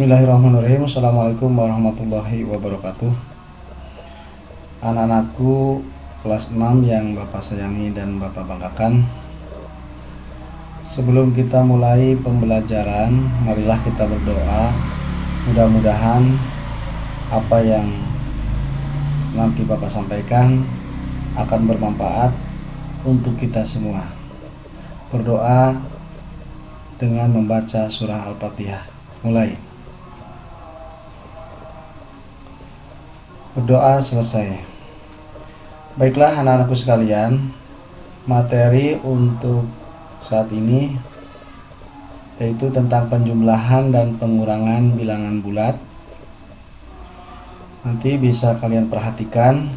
Bismillahirrahmanirrahim. Assalamualaikum warahmatullahi wabarakatuh. Anak-anakku kelas 6 yang Bapak sayangi dan Bapak banggakan, sebelum kita mulai pembelajaran, marilah kita berdoa. Mudah-mudahan apa yang nanti Bapak sampaikan akan bermanfaat untuk kita semua. Berdoa dengan membaca surah Al-Fatihah. Mulai. Berdoa selesai. Baiklah anak-anakku sekalian, materi untuk saat ini yaitu tentang penjumlahan dan pengurangan bilangan bulat. Nanti bisa kalian perhatikan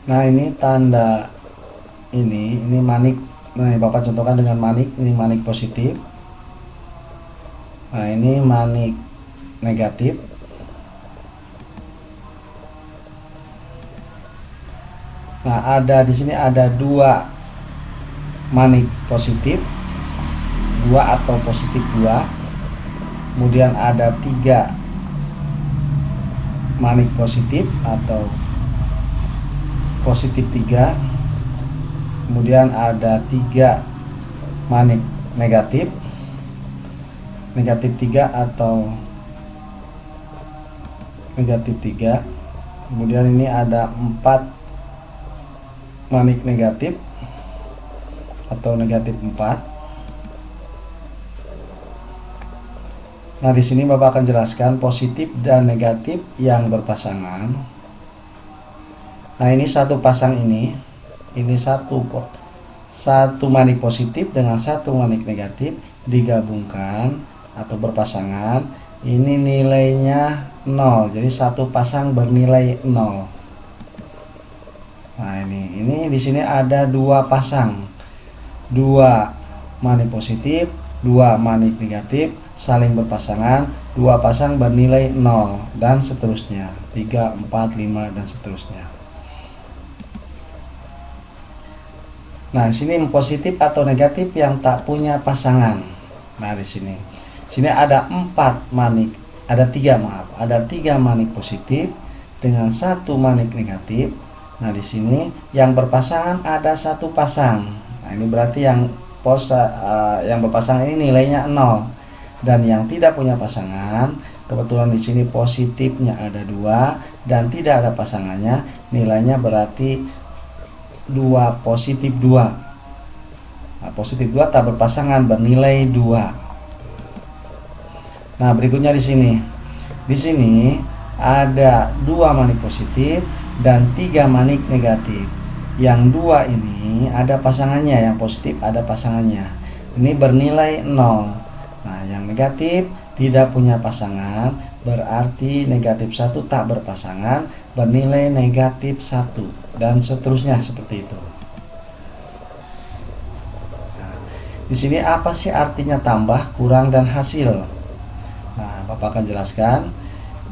nah, ini tanda ini manik. Nah, Bapak contohkan dengan manik. Ini manik positif. Nah, ini manik negatif. Nah, ada di sini ada dua manik positif, dua atau positif dua. Kemudian ada tiga manik positif atau positif 3, kemudian ada 3 manik negatif 3 atau negatif 3, kemudian ini ada 4 manik negatif atau negatif 4. Nah, di sini Bapak akan jelaskan positif dan negatif yang berpasangan. Nah, ini satu pasang ini satu manik positif dengan satu manik negatif digabungkan atau berpasangan. Ini nilainya 0. Jadi satu pasang bernilai 0. Nah, ini di sini ada dua pasang. Dua manik positif, dua manik negatif saling berpasangan, dua pasang bernilai 0 dan seterusnya. 3, 4, 5 dan seterusnya. Nah, sini positif atau negatif yang tak punya pasangan. Nah, di sini ada 4 manik, ada 3 manik positif dengan satu manik negatif. Nah, di sini yang berpasangan ada satu pasang. Nah, ini berarti yang berpasangan ini nilainya 0. Dan yang tidak punya pasangan, kebetulan di sini positifnya ada 2 dan tidak ada pasangannya, nilainya berarti 2 positif 2. Nah, positif 2 tak berpasangan bernilai 2. Nah, berikutnya di sini ada 2 manik positif dan 3 manik negatif. Yang 2 ini ada pasangannya, yang positif ada pasangannya. Ini bernilai 0. Nah, yang negatif tidak punya pasangan, berarti negatif 1 tak berpasangan bernilai negatif 1 dan seterusnya seperti itu. Nah, di sini apa sih artinya tambah, kurang dan hasil? Nah, Bapak akan jelaskan.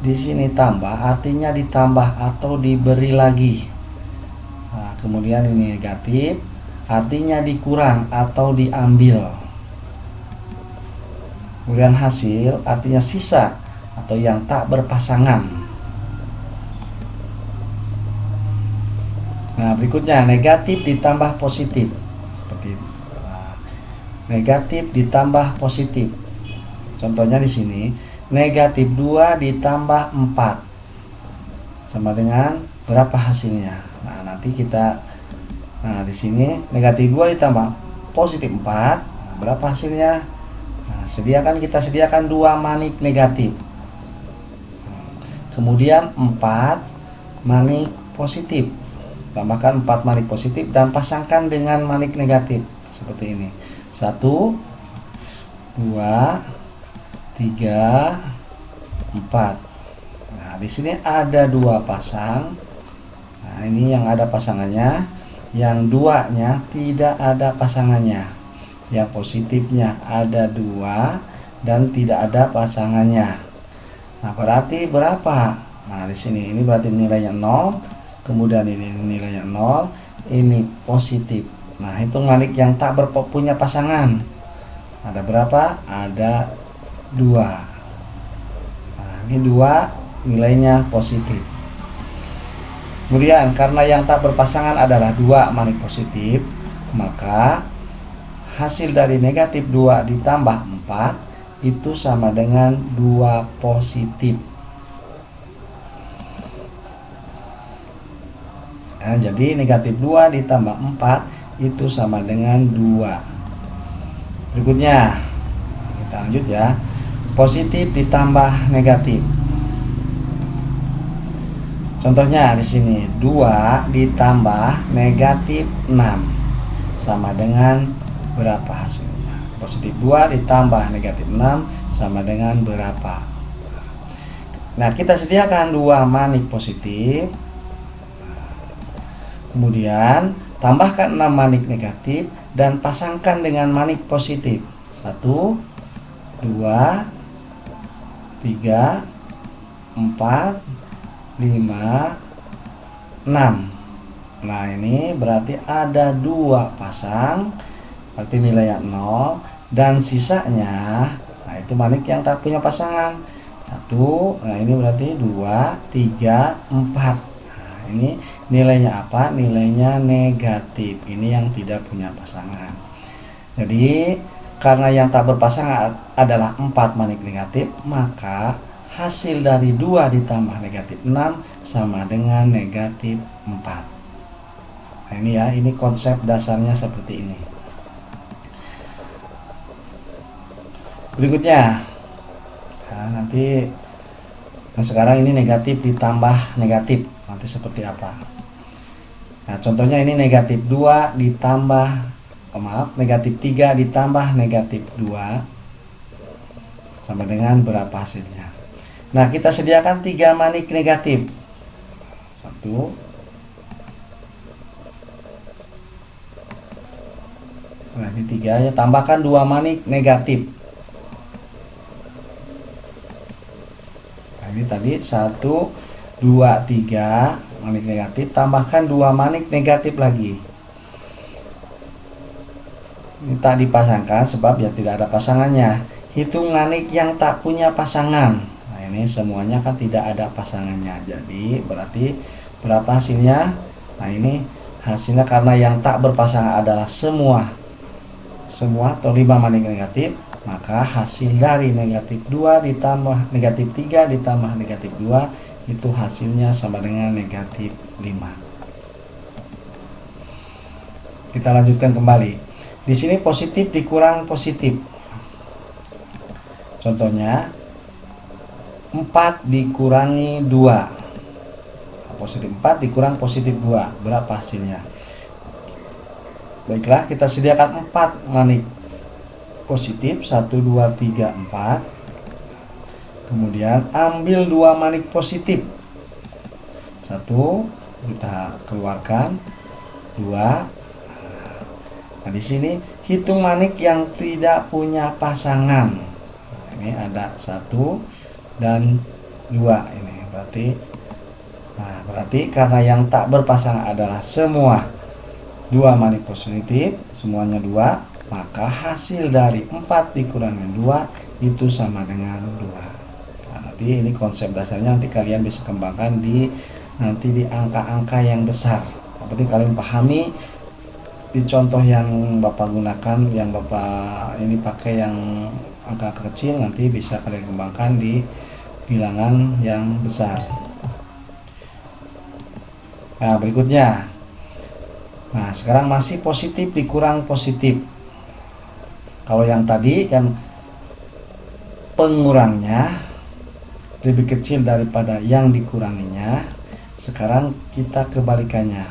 Di sini tambah artinya ditambah atau diberi lagi. Nah, kemudian ini negatif artinya dikurang atau diambil. Kemudian hasil artinya sisa atau yang tak berpasangan. Nah, berikutnya negatif ditambah positif seperti itu. Nah, negatif ditambah positif. Contohnya di sini negatif 2 ditambah 4 sama dengan berapa hasilnya? Nah, nanti kita di sini negatif 2 ditambah positif 4, nah, berapa hasilnya? Nah, kita sediakan 2 manik negatif. Kemudian 4 manik positif. Tambahkan 4 manik positif dan pasangkan dengan manik negatif seperti ini. 1, 2, 3, 4. Nah, di sini ada 2 pasang. Nah, ini yang ada pasangannya. Yang 2-nya tidak ada pasangannya. Yang positifnya ada 2 dan tidak ada pasangannya. Nah, berarti berapa? Nah, di sini ini berarti nilainya 0. kemudian ini nilainya 0, ini positif. Nah, hitung manik yang tak punya pasangan. Ada berapa? Ada 2. Nah, ini 2 nilainya positif. Kemudian karena yang tak berpasangan adalah 2 manik positif, maka hasil dari negatif 2 ditambah 4 itu sama dengan 2 positif. Nah, jadi negatif 2 ditambah 4 itu sama dengan 2. Berikutnya kita lanjut ya. Positif ditambah negatif. Contohnya di sini 2 ditambah negatif 6 sama dengan berapa hasilnya? Positif 2 ditambah negatif 6 sama dengan berapa? Nah, kita sediakan 2 manik positif. Kemudian tambahkan 6 manik negatif dan pasangkan dengan manik positif. 1, 2, 3, 4, 5, 6. Nah, ini berarti ada 2 pasang, berarti nilainya 0, dan sisanya, nah itu manik yang tak punya pasangan. 1, nah ini berarti 2, 3, 4. Nah, ini nilainya apa? Nilainya negatif. Ini yang tidak punya pasangan. Jadi karena yang tak berpasangan adalah 4 manik negatif, maka hasil dari 2 ditambah negatif 6 sama dengan negatif 4. Nah, ini ya, ini konsep dasarnya seperti ini. Berikutnya, nah, nanti sekarang ini negatif ditambah negatif, nanti seperti apa? Nah, contohnya ini negatif 2 ditambah, negatif 3 ditambah negatif 2 sama dengan berapa hasilnya? Nah, kita sediakan 3 manik negatif. 1, nah ini 3 ya, tambahkan 2 manik negatif. Nah, ini tadi 1, 2, 3 manik negatif, tambahkan 2 manik negatif lagi. Ini tak dipasangkan sebab ya tidak ada pasangannya. Hitung manik yang tak punya pasangan. Ini semuanya kan tidak ada pasangannya, jadi berarti berapa hasilnya? Nah, ini hasilnya karena yang tak berpasangan adalah semua atau 5 manik negatif, maka hasil dari negatif 2 ditambah negatif 3 ditambah negatif 2 itu hasilnya sama dengan negatif 5. Kita lanjutkan kembali. Di sini positif dikurang positif. Contohnya 4 dikurangi 2. Positif 4 dikurang positif 2. Berapa hasilnya? Baiklah, kita sediakan 4 manik positif. 1, 2, 3, 4. Kemudian ambil 2 manik positif. 1 kita keluarkan. 2. Nah, di sini hitung manik yang tidak punya pasangan. Ini ada 1 dan 2 ini berarti karena yang tak berpasangan adalah semua 2 manik positif, semuanya 2, maka hasil dari 4 dikurangi 2 itu sama dengan 2. Nah, nanti ini konsep dasarnya nanti kalian bisa kembangkan di angka-angka yang besar. Yang penting kalian pahami di contoh yang Bapak gunakan, yang Bapak ini pakai yang angka kecil, nanti bisa kalian kembangkan di bilangan yang besar. Nah, berikutnya, nah sekarang masih positif dikurang positif. Kalau yang tadi kan pengurangnya lebih kecil daripada yang dikuranginya, sekarang kita kebalikannya.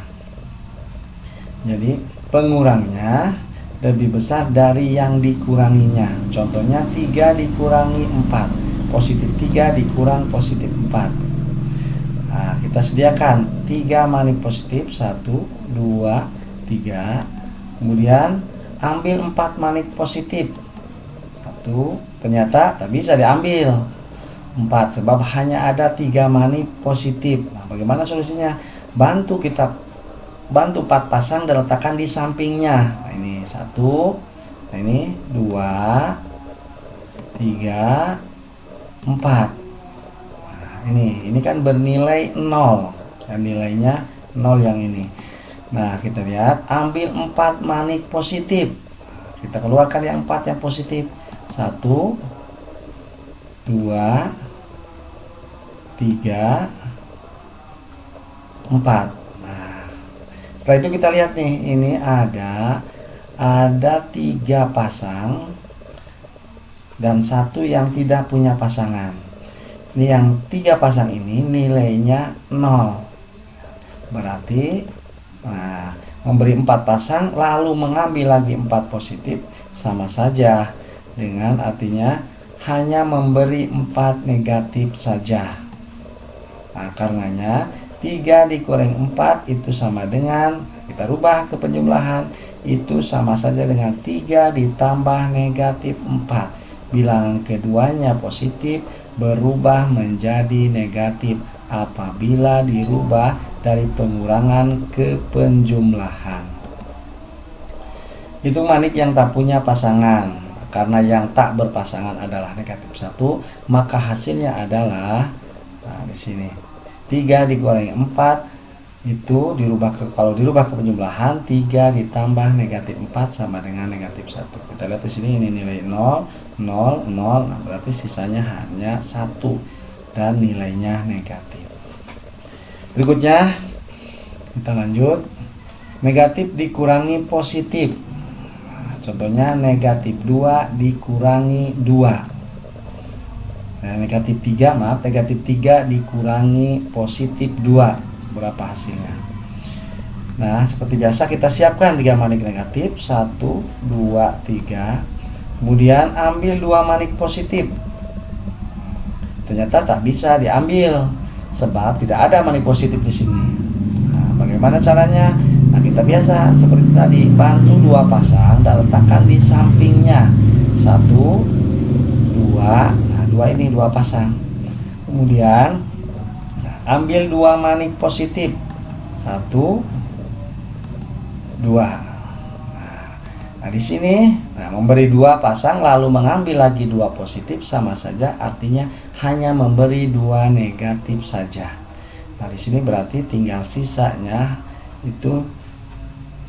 Jadi pengurangnya lebih besar dari yang dikuranginya. Contohnya 3 dikurangi 4, positif 3 dikurang positif 4. Nah, kita sediakan 3 manik positif, 1, 2, 3. Kemudian ambil 4 manik positif. 1, ternyata tak bisa diambil 4 sebab hanya ada 3 manik positif. Nah, bagaimana solusinya? bantu 4 pasang dan letakkan di sampingnya. Nah, ini 1, nah ini 2, 3, 4. Nah, ini kan bernilai 0 dan nilainya 0 yang ini. Nah, kita lihat, ambil 4 manik positif. Kita keluarkan yang 4 yang positif. 1, 2, 3, 4. Nah, setelah itu kita lihat nih, ini ada 3 pasang dan 1 yang tidak punya pasangan. Ini yang 3 pasang ini nilainya 0. Berarti memberi 4 pasang lalu mengambil lagi 4 positif sama saja dengan artinya hanya memberi 4 negatif saja. Nah, karenanya 3 dikurangi 4 itu sama dengan, kita rubah ke penjumlahan, itu sama saja dengan 3 ditambah negatif 4. Bilangan keduanya positif berubah menjadi negatif apabila dirubah dari pengurangan ke penjumlahan. Itu manik yang tak punya pasangan. Karena yang tak berpasangan adalah negatif 1, maka hasilnya adalah, nah di sini 3 dikurangi 4 itu kalau dirubah ke penjumlahan, 3 ditambah negatif 4 sama dengan negatif 1. Kita lihat di sini, ini nilai 0, 0, 0. Nah, berarti sisanya hanya 1 dan nilainya negatif. Berikutnya kita lanjut, negatif dikurangi positif. Nah, contohnya negatif 2 dikurangi 2. Nah, negatif 3 dikurangi positif 2. Berapa hasilnya? Nah, seperti biasa kita siapkan 3 manik negatif, 1, 2, 3. Kemudian ambil 2 manik positif. Ternyata tak bisa diambil sebab tidak ada manik positif di sini. Nah, bagaimana caranya? Nah, kita biasa seperti tadi, bantu 2 pasang dan letakkan di sampingnya. 1, 2. Nah, 2 ini 2 pasang. Kemudian ambil 2 manik positif, 1, 2. Nah, di sini memberi 2 pasang lalu mengambil lagi 2 positif sama saja, artinya hanya memberi 2 negatif saja. Nah, di sini berarti tinggal sisanya itu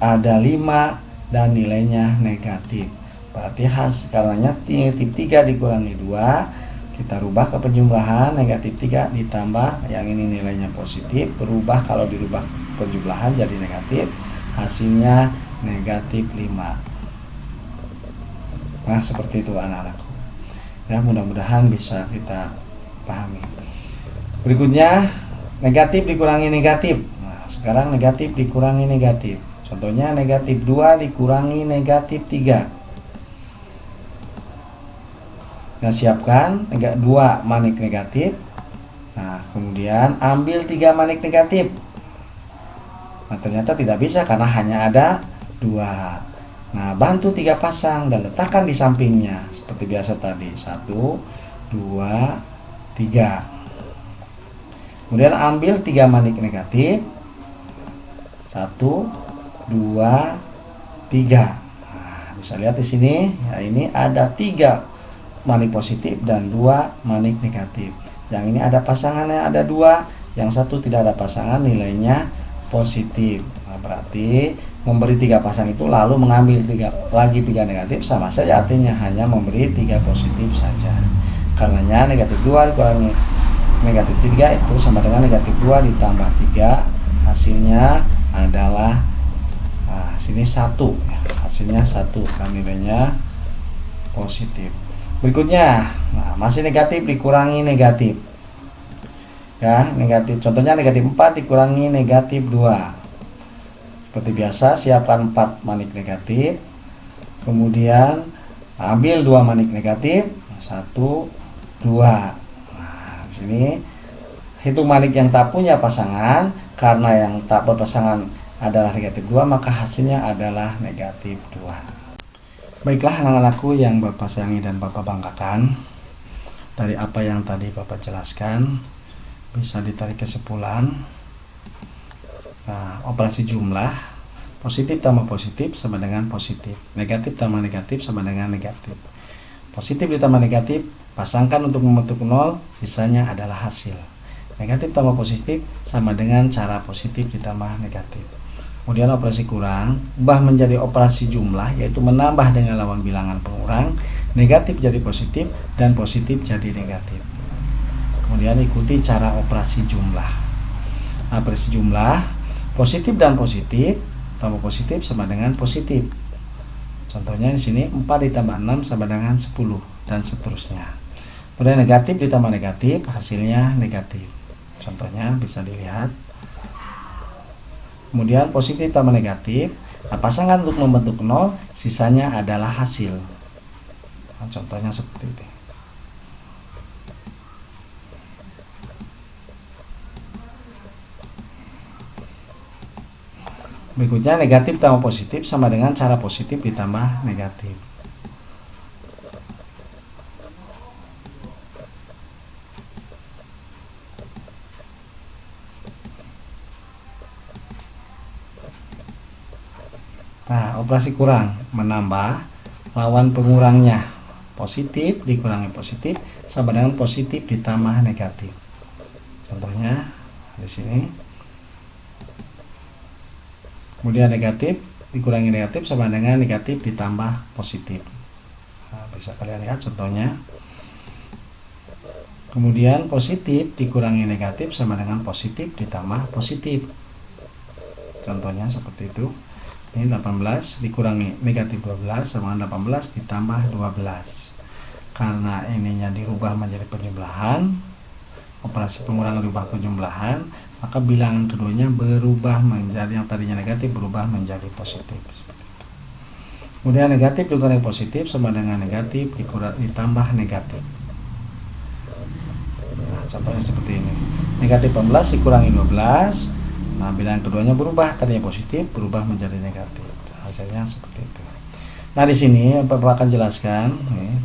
ada 5 dan nilainya negatif. Berarti karenanya negatif 3 dikurangi 2, kita rubah ke penjumlahan, negatif 3 ditambah yang ini nilainya positif, berubah kalau dirubah penjumlahan jadi negatif, hasilnya negatif 5. Nah, seperti itu anak-anakku. Ya, mudah-mudahan bisa kita pahami. Berikutnya, negatif dikurangi negatif. Nah, sekarang negatif dikurangi negatif. Contohnya negatif 2 dikurangi negatif 3. Nah, siapkan 2 manik negatif. Nah, kemudian ambil 3 manik negatif. Nah, ternyata tidak bisa karena hanya ada 2. Nah, bantu 3 pasang dan letakkan di sampingnya seperti biasa tadi, 1, 2, 3. Kemudian ambil 3 manik negatif, 1, 2, 3. Nah, bisa lihat di sini, ya ini ada 3 manik positif dan 2 manik negatif. Yang ini ada pasangannya, ada 2, yang satu tidak ada pasangan, nilainya positif. Nah, berarti memberi 3 pasang itu lalu mengambil 3 negatif sama saja, artinya hanya memberi 3 positif saja. Karenanya negatif 2 dikurangi negatif 3 itu sama dengan negatif 2 ditambah 3, hasilnya adalah, nah, sini 1, hasilnya 1 dan nilainya positif. Berikutnya, nah, masih negatif dikurangi negatif. Ya, negatif. Contohnya negatif 4 dikurangi negatif 2. Seperti biasa, siapkan 4 manik negatif. Kemudian ambil 2 manik negatif, 1, 2. Nah, di sini hitung manik yang tak punya pasangan, karena yang tak berpasangan adalah negatif 2, maka hasilnya adalah negatif 2. Baiklah anak-anakku yang Bapak sayangi dan Bapak banggakan, dari apa yang tadi Bapak jelaskan bisa ditarik kesimpulan Nah, operasi jumlah, positif tambah positif sama dengan positif, negatif tambah negatif sama dengan negatif. Positif ditambah negatif, pasangkan untuk membentuk 0, sisanya adalah hasil. Negatif tambah positif sama dengan cara positif ditambah negatif. Kemudian operasi kurang, ubah menjadi operasi jumlah, yaitu menambah dengan lawan bilangan pengurang, negatif jadi positif, dan positif jadi negatif. Kemudian ikuti cara operasi jumlah. Nah, operasi jumlah, positif dan positif tambah positif sama dengan positif. Contohnya di sini 4 ditambah 6 sama dengan 10 dan seterusnya. Kemudian negatif ditambah negatif, hasilnya negatif. Contohnya bisa dilihat. Kemudian positif tambah negatif, nah, pasangan untuk membentuk 0, sisanya adalah hasil. Nah, contohnya seperti ini. Berikutnya negatif tambah positif sama dengan cara positif ditambah negatif. Nah, operasi kurang, menambah lawan pengurangnya. Positif dikurangi positif sama dengan positif ditambah negatif. Contohnya di sini. Kemudian negatif dikurangi negatif sama dengan negatif ditambah positif. Nah, bisa kalian lihat contohnya. Kemudian positif dikurangi negatif sama dengan positif ditambah positif. Contohnya seperti itu. Ini 18 dikurangi negatif 12 sama dengan 18 ditambah 12. Karena ininya dirubah menjadi penjumlahan, operasi pengurangan dirubah penjumlahan, maka bilangan keduanya berubah menjadi, yang tadinya negatif berubah menjadi positif. Kemudian negatif dikurangi positif sama dengan negatif ditambah negatif. Nah, contohnya seperti ini. Negatif 18 dikurangi 12. Nah, bilangan keduanya berubah, tadinya positif berubah menjadi negatif. Hasilnya seperti itu. Nah, di sini Bapak akan jelaskan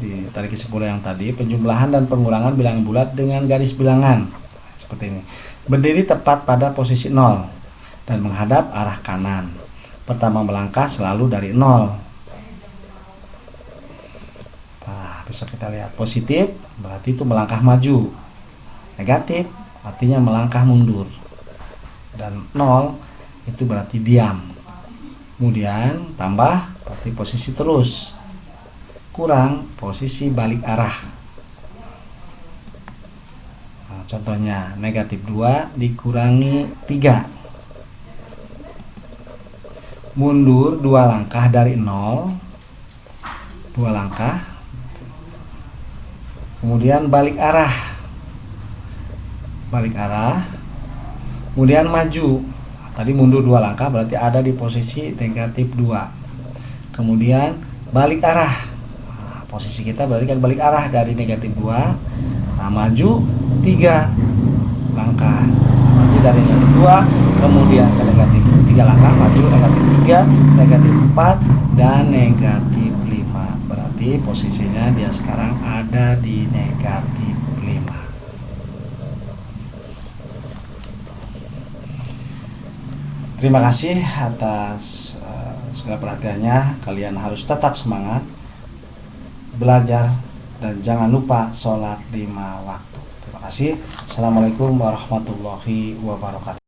di tarik kesimpulan yang tadi, penjumlahan dan pengurangan bilangan bulat dengan garis bilangan. Seperti ini. Berdiri tepat pada posisi 0 dan menghadap arah kanan. Pertama melangkah selalu dari 0. Nah, bisa kita lihat positif berarti itu melangkah maju. Negatif artinya melangkah mundur. Dan 0 itu berarti diam. Kemudian tambah berarti posisi terus. Kurang posisi balik arah. Nah, contohnya negatif 2 dikurangi 3. Mundur 2 langkah dari 0. 2 langkah. Kemudian balik arah. Balik arah. Kemudian maju. Tadi mundur 2 langkah berarti ada di posisi negatif 2. Kemudian balik arah. Nah, posisi kita berarti kan balik arah dari negatif 2. Nah, maju 3 langkah. Maju dari negatif 2 kemudian ke negatif 3 langkah, maju negatif 3, negatif 4 dan negatif 5. Berarti posisinya dia sekarang ada di negatif 5. Terima kasih atas segala perhatiannya. Kalian harus tetap semangat belajar dan jangan lupa sholat 5 waktu. Terima kasih. Assalamualaikum warahmatullahi wabarakatuh.